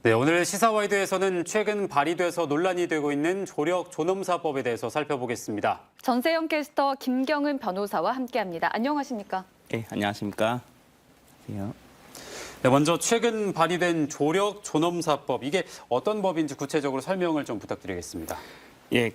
네, 오늘 시사와이드에서는 최근 발의돼서 논란이 되고 있는 조력 존엄사법에 대해서 살펴보겠습니다. 전세영 캐스터, 김경은 변호사와 함께합니다. 안녕하십니까? 네, 안녕하십니까? 안녕하세요. 네, 먼저 최근 발의된 조력 존엄사법, 이게 어떤 법인지 구체적으로 설명을 좀 부탁드리겠습니다. 예,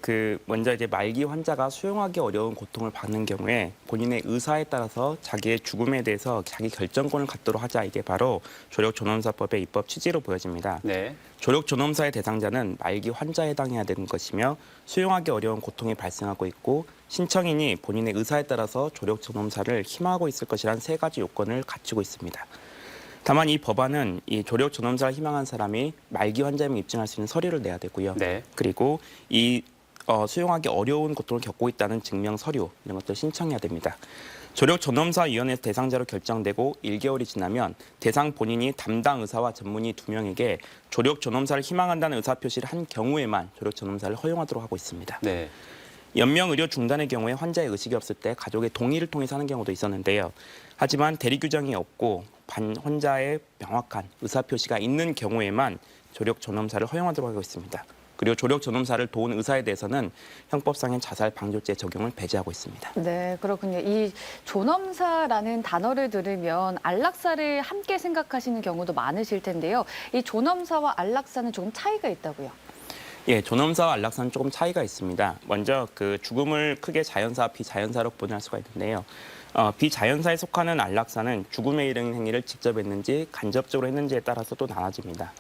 먼저 이제 말기 환자가 수용하기 어려운 고통을 받는 경우에 본인의 의사에 따라서 자기의 죽음에 대해서 자기 결정권을 갖도록 하자, 이게 바로 조력 존엄사법의 입법 취지로 보여집니다. 네. 조력 존엄사의 대상자는 말기 환자에 해당해야 되는 것이며 수용하기 어려운 고통이 발생하고 있고 신청인이 본인의 의사에 따라서 조력 존엄사를 희망하고 있을 것이란 세 가지 요건을 갖추고 있습니다. 다만 이 법안은 이 조력 존엄사를 희망한 사람이 말기 환자임을 입증할 수 있는 서류를 내야 되고요. 네. 그리고 이 수용하기 어려운 고통을 겪고 있다는 증명 서류, 이런 것들 신청해야 됩니다. 조력 존엄사위원회에서 대상자로 결정되고 1개월이 지나면 대상 본인이 담당 의사와 전문의 2명에게 조력 존엄사를 희망한다는 의사표시를 한 경우에만 조력 존엄사를 허용하도록 하고 있습니다. 네. 연명 의료 중단의 경우에 환자의 의식이 없을 때 가족의 동의를 통해서 하는 경우도 있었는데요. 하지만 대리 규정이 없고 환자의 명확한 의사표시가 있는 경우에만 조력 존엄사를 허용하도록 하고 있습니다. 그리고 조력 존엄사를 도운 의사에 대해서는 형법상의 자살 방조죄 적용을 배제하고 있습니다. 네, 그렇군요. 이 존엄사라는 단어를 들으면 안락사를 함께 생각하시는 경우도 많으실 텐데요. 이 존엄사와 안락사는 조금 차이가 있다고요? 예, 존엄사와 안락사는 조금 차이가 있습니다. 먼저 죽음을 크게 자연사, 비자연사로 분할 수가 있는데요. 비자연사에 속하는 안락사는 죽음에 이르는 행위를 직접 했는지 간접적으로 했는지에 따라서 또 나눠집니다.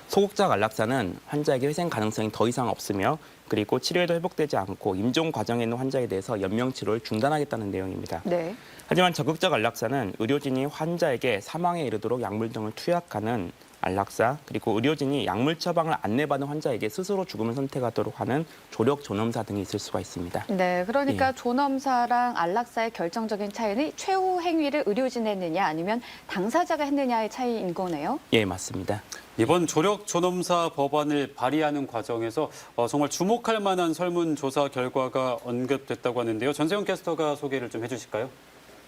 소극적 안락사는 환자에게 회생 가능성이 더 이상 없으며 그리고 치료에도 회복되지 않고 임종 과정에 있는 환자에 대해서 연명 치료를 중단하겠다는 내용입니다. 네. 하지만 적극적 안락사는 의료진이 환자에게 사망에 이르도록 약물 등을 투약하는 안락사, 그리고 의료진이 약물 처방을 안내받은 환자에게 스스로 죽음을 선택하도록 하는 조력 존엄사 등이 있을 수가 있습니다. 네, 그러니까 예. 존엄사랑 안락사의 결정적인 차이는 최후 행위를 의료진이 했느냐 아니면 당사자가 했느냐의 차이인 거네요. 예, 맞습니다. 이번 조력 존엄사 법안을 발의하는 과정에서 정말 주목할 만한 설문조사 결과가 언급됐다고 하는데요. 전세영 캐스터가 소개를 좀 해주실까요?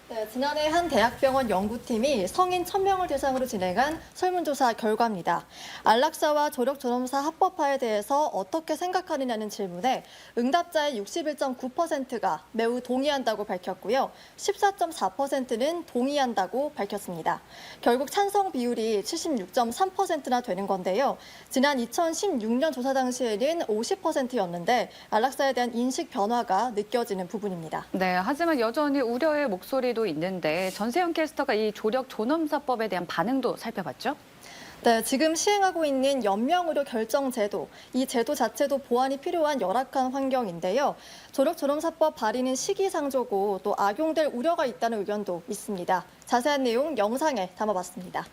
네, 지난해 한 대학병원 연구팀이 성인 1000명을 대상으로 진행한 설문조사 결과입니다. 안락사와 조력 존엄사 합법화에 대해서 어떻게 생각하느냐는 질문에 응답자의 61.9%가 매우 동의한다고 밝혔고요. 14.4%는 동의한다고 밝혔습니다. 결국 찬성 비율이 76.3%나 되는 건데요. 지난 2016년 조사 당시에는 50%였는데 안락사에 대한 인식 변화가 느껴지는 부분입니다. 네, 하지만 여전히 우려의 목소리도 있는데 전세영 캐스터가 이 조력 존엄사법에 대한 반응도 살펴봤죠? 네, 지금 시행하고 있는 연명의료 결정 제도, 이 제도 자체도 보완이 필요한 열악한 환경인데요. 조력 존엄사법 발의는 시기상조고 또 악용될 우려가 있다는 의견도 있습니다. 자세한 내용 영상에 담아봤습니다.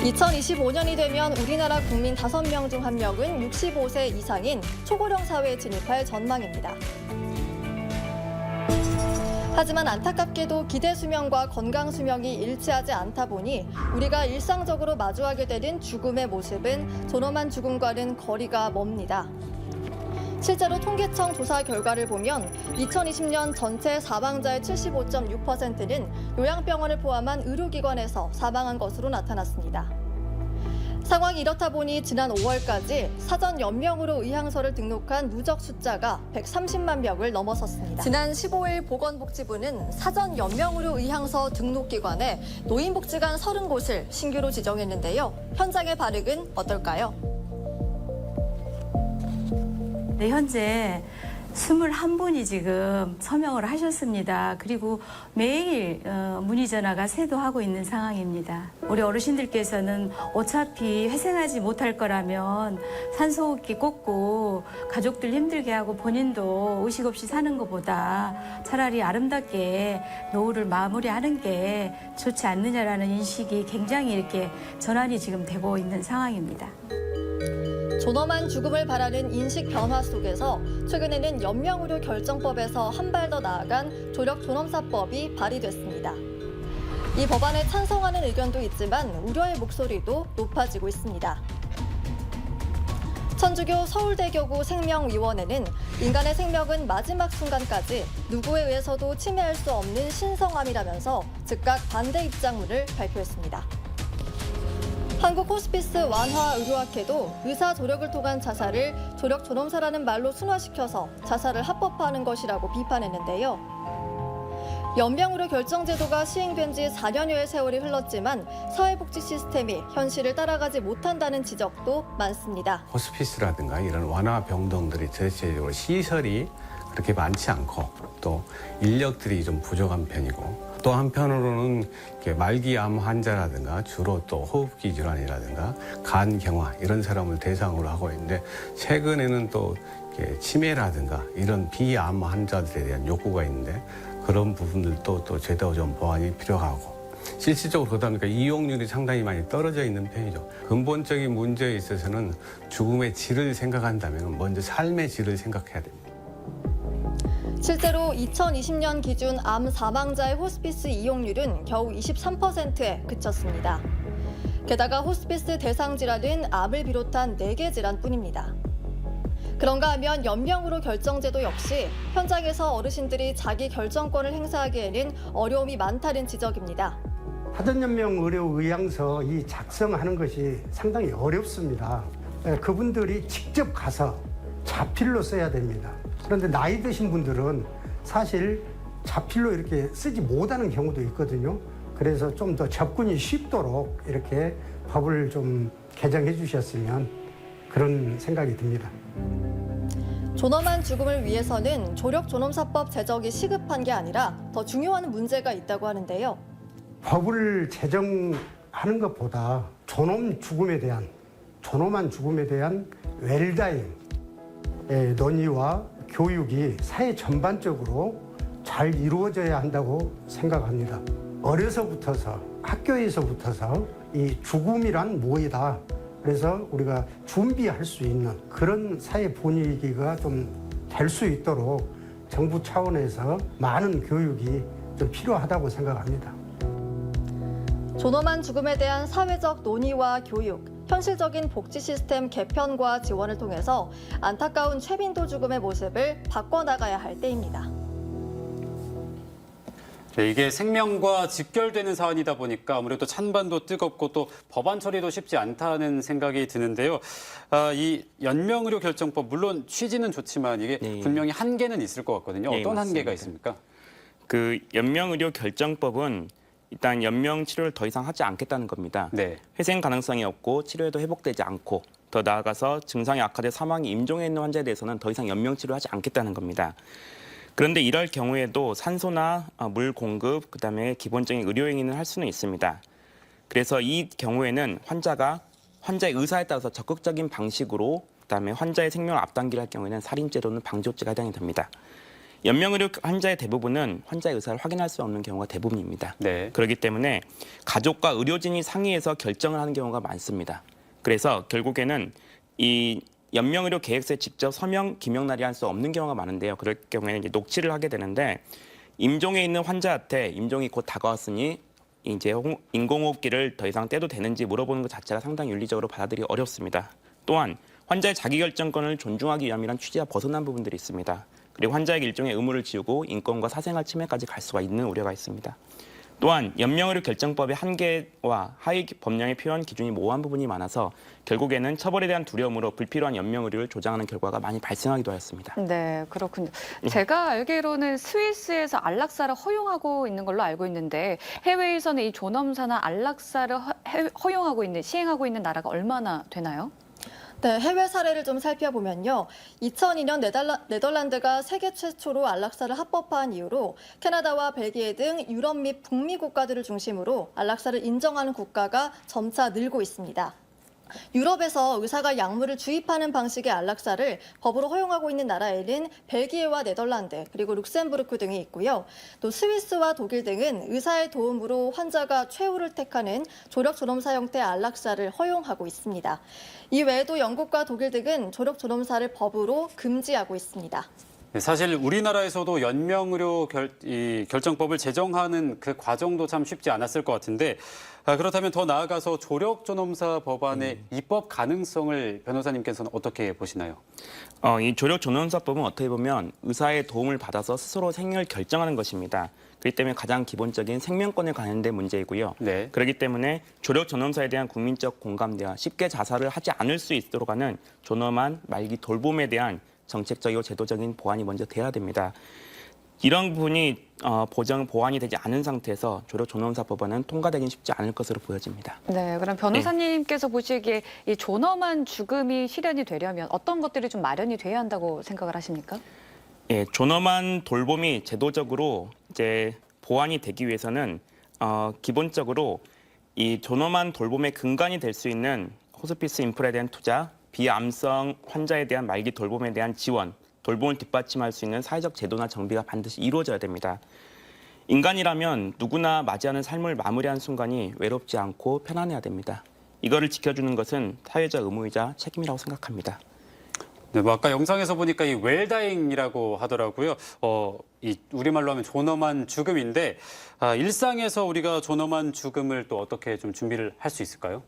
2025년이 되면 우리나라 국민 5명 중 1명은 65세 이상인 초고령 사회에 진입할 전망입니다. 하지만 안타깝게도 기대 수명과 건강 수명이 일치하지 않다 보니 우리가 일상적으로 마주하게 되는 죽음의 모습은 존엄한 죽음과는 거리가 멉니다. 실제로 통계청 조사 결과를 보면 2020년 전체 사망자의 75.6%는 요양병원을 포함한 의료기관에서 사망한 것으로 나타났습니다. 상황이 이렇다 보니 지난 5월까지 사전 연명으로 의향서를 등록한 누적 숫자가 130만 명을 넘어섰습니다. 지난 15일 보건복지부는 사전 연명으로 의향서 등록 기관에 노인복지관 30곳을 신규로 지정했는데요. 현장의 반응은 어떨까요? 네, 현재 21분이 지금 서명을 하셨습니다. 그리고 매일 문의 전화가 쇄도하고 있는 상황입니다. 우리 어르신들께서는 어차피 회생하지 못할 거라면 산소호흡기 꽂고 가족들 힘들게 하고 본인도 의식 없이 사는 것보다 차라리 아름답게 노후를 마무리하는 게 좋지 않느냐라는 인식이 굉장히 이렇게 전환이 지금 되고 있는 상황입니다. 존엄한 죽음을 바라는 인식 변화 속에서 최근에는 연명의료 결정법에서 한 발 더 나아간 조력 존엄사법이 발의됐습니다. 이 법안에 찬성하는 의견도 있지만 우려의 목소리도 높아지고 있습니다. 천주교 서울대교구 생명위원회는 인간의 생명은 마지막 순간까지 누구에 의해서도 침해할 수 없는 신성함이라면서 즉각 반대 입장문을 발표했습니다. 한국 호스피스 완화의료학회도 의사 조력을 통한 자살을 조력 존엄사라는 말로 순화시켜서 자살을 합법화하는 것이라고 비판했는데요. 연명의료 결정제도가 시행된 지 4년여의 세월이 흘렀지만 사회복지 시스템이 현실을 따라가지 못한다는 지적도 많습니다. 호스피스라든가 이런 완화 병동들이 전체적으로 시설이 그렇게 많지 않고 또 인력들이 좀 부족한 편이고 또 한편으로는 이렇게 말기암 환자라든가 주로 또 호흡기 질환이라든가 간경화 이런 사람을 대상으로 하고 있는데 최근에는 또 이렇게 치매라든가 이런 비암 환자들에 대한 욕구가 있는데 그런 부분들도 또 제도 좀 보완이 필요하고 실질적으로 그러다 보니까 이용률이 상당히 많이 떨어져 있는 편이죠. 근본적인 문제에 있어서는 죽음의 질을 생각한다면 먼저 삶의 질을 생각해야 됩니다. 실제로 2020년 기준 암 사망자의 호스피스 이용률은 겨우 23%에 그쳤습니다. 게다가 호스피스 대상 질환은 암을 비롯한 4개 질환뿐입니다. 그런가 하면 연명으로 결정제도 역시 현장에서 어르신들이 자기 결정권을 행사하기에는 어려움이 많다는 지적입니다. 사전연명의료의향서 이 작성하는 것이 상당히 어렵습니다. 그분들이 직접 가서 자필로 써야 됩니다. 그런데 나이 드신 분들은 사실 자필로 이렇게 쓰지 못하는 경우도 있거든요. 그래서 좀 더 접근이 쉽도록 이렇게 법을 좀 개정해 주셨으면 그런 생각이 듭니다. 존엄한 죽음을 위해서는 조력존엄사법 제정이 시급한 게 아니라 더 중요한 문제가 있다고 하는데요. 법을 제정하는 것보다 존엄한 죽음에 대한 웰다잉 논의와 교육이 사회 전반적으로 잘 이루어져야 한다고 생각합니다. 어려서부터서 학교에서부터서 이 죽음이란 무엇이다. 그래서 우리가 준비할 수 있는 그런 사회 분위기가 좀 될 수 있도록 정부 차원에서 많은 교육이 좀 필요하다고 생각합니다. 존엄한 죽음에 대한 사회적 논의와 교육, 현실적인 복지 시스템 개편과 지원을 통해서 안타까운 최빈도 죽음의 모습을 바꿔나가야 할 때입니다. 네, 이게 생명과 직결되는 사안이다 보니까 아무래도 찬반도 뜨겁고 또 법안 처리도 쉽지 않다는 생각이 드는데요. 이 연명의료 결정법 물론 취지는 좋지만 이게 네. 분명히 한계는 있을 것 같거든요. 네, 어떤 맞습니다. 한계가 있습니까? 그 연명의료 결정법은 일단 연명 치료를 더 이상 하지 않겠다는 겁니다. 네. 회생 가능성이 없고 치료에도 회복되지 않고 더 나아가서 증상이 악화돼 사망이 임종해 있는 환자에 대해서는 더 이상 연명 치료하지 않겠다는 겁니다. 그런데 이럴 경우에도 산소나 물 공급, 그다음에 기본적인 의료 행위는 할 수는 있습니다. 그래서 이 경우에는 환자의 의사에 따라서 적극적인 방식으로 그다음에 환자의 생명을 앞당기를 할 경우에는 살인죄 또는 방조죄가 해당이 됩니다. 연명의료 환자의 대부분은 환자의 의사를 확인할 수 없는 경우가 대부분입니다. 네. 그렇기 때문에 가족과 의료진이 상의해서 결정을 하는 경우가 많습니다. 그래서 결국에는 이 연명의료 계획서에 직접 서명, 기명 날이 할 수 없는 경우가 많은데요. 그럴 경우에는 이제 녹취를 하게 되는데 임종에 있는 환자한테 임종이 곧 다가왔으니 이제 인공호흡기를 더 이상 떼도 되는지 물어보는 것 자체가 상당히 윤리적으로 받아들이기 어렵습니다. 또한 환자의 자기결정권을 존중하기 위함이란 취지와 벗어난 부분들이 있습니다. 그리고 환자에게 일종의 의무를 지우고 인권과 사생활 침해까지 갈 수가 있는 우려가 있습니다. 또한 연명의료 결정법의 한계와 하위 법령에 필요한 기준이 모호한 부분이 많아서 결국에는 처벌에 대한 두려움으로 불필요한 연명의료를 조장하는 결과가 많이 발생하기도 하였습니다. 네, 그렇군요. 제가 알기로는 스위스에서 안락사를 허용하고 있는 걸로 알고 있는데 해외에서는 이 존엄사나 안락사를 허용하고 있는, 시행하고 있는 나라가 얼마나 되나요? 네, 해외 사례를 좀 살펴보면요. 2002년 네덜란드가 세계 최초로 안락사를 합법화한 이후로 캐나다와 벨기에 등 유럽 및 북미 국가들을 중심으로 안락사를 인정하는 국가가 점차 늘고 있습니다. 유럽에서 의사가 약물을 주입하는 방식의 안락사를 법으로 허용하고 있는 나라에는 벨기에와 네덜란드, 그리고 룩셈부르크 등이 있고요. 또 스위스와 독일 등은 의사의 도움으로 환자가 최후를 택하는 조력존엄사 형태의 안락사를 허용하고 있습니다. 이 외에도 영국과 독일 등은 조력존엄사를 법으로 금지하고 있습니다. 사실 우리나라에서도 연명의료 결정법을 제정하는 그 과정도 참 쉽지 않았을 것 같은데 그렇다면 더 나아가서 조력존엄사 법안의 입법 가능성을 변호사님께서는 어떻게 보시나요? 이 조력존엄사법은 어떻게 보면 의사의 도움을 받아서 스스로 생명을 결정하는 것입니다. 그렇기 때문에 가장 기본적인 생명권에 관련된 문제이고요. 네. 그렇기 때문에 조력 존엄사에 대한 국민적 공감대와 쉽게 자살을 하지 않을 수 있도록 하는 존엄한 말기 돌봄에 대한 정책적이고 제도적인 보완이 먼저 돼야 됩니다. 이런 부분이 보완이 되지 않은 상태에서 조력 존엄사 법안은 통과되긴 쉽지 않을 것으로 보여집니다. 네, 그럼 변호사님께서 보시기에 이 존엄한 죽음이 실현이 되려면 어떤 것들이 좀 마련이 돼야 한다고 생각을 하십니까? 예, 존엄한 돌봄이 제도적으로 이제 보완이 되기 위해서는 기본적으로 이 존엄한 돌봄의 근간이 될 수 있는 호스피스 인프라에 대한 투자, 비암성 환자에 대한 말기 돌봄에 대한 지원, 돌봄을 뒷받침할 수 있는 사회적 제도나 정비가 반드시 이루어져야 됩니다. 인간이라면 누구나 맞이하는 삶을 마무리하는 순간이 외롭지 않고 편안해야 됩니다. 이거를 지켜주는 것은 사회적 의무이자 책임이라고 생각합니다. 네, 뭐 아까 영상에서 보니까 이 웰다잉이라고 하더라고요. 이 우리말로 하면 존엄한 죽음인데 일상에서 우리가 존엄한 죽음을 또 어떻게 좀 준비를 할 수 있을까요?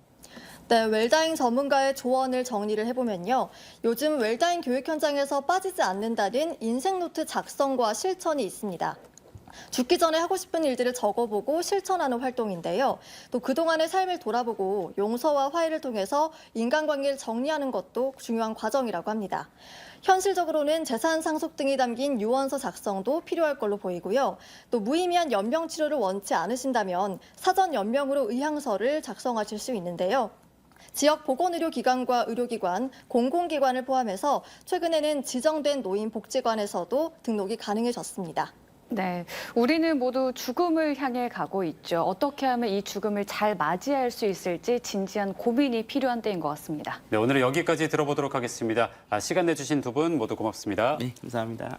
네, 웰다잉 전문가의 조언을 정리를 해보면요. 요즘 웰다잉 교육 현장에서 빠지지 않는다는 인생노트 작성과 실천이 있습니다. 죽기 전에 하고 싶은 일들을 적어보고 실천하는 활동인데요. 또 그동안의 삶을 돌아보고 용서와 화해를 통해서 인간관계를 정리하는 것도 중요한 과정이라고 합니다. 현실적으로는 재산 상속 등이 담긴 유언서 작성도 필요할 걸로 보이고요. 또 무의미한 연명 치료를 원치 않으신다면 사전 연명으로 의향서를 작성하실 수 있는데요. 지역 보건의료기관과 의료기관, 공공기관을 포함해서 최근에는 지정된 노인복지관에서도 등록이 가능해졌습니다. 네, 우리는 모두 죽음을 향해 가고 있죠. 어떻게 하면 이 죽음을 잘 맞이할 수 있을지 진지한 고민이 필요한 때인 것 같습니다. 네, 오늘은 여기까지 들어보도록 하겠습니다. 시간 내주신 두 분 모두 고맙습니다. 네, 감사합니다.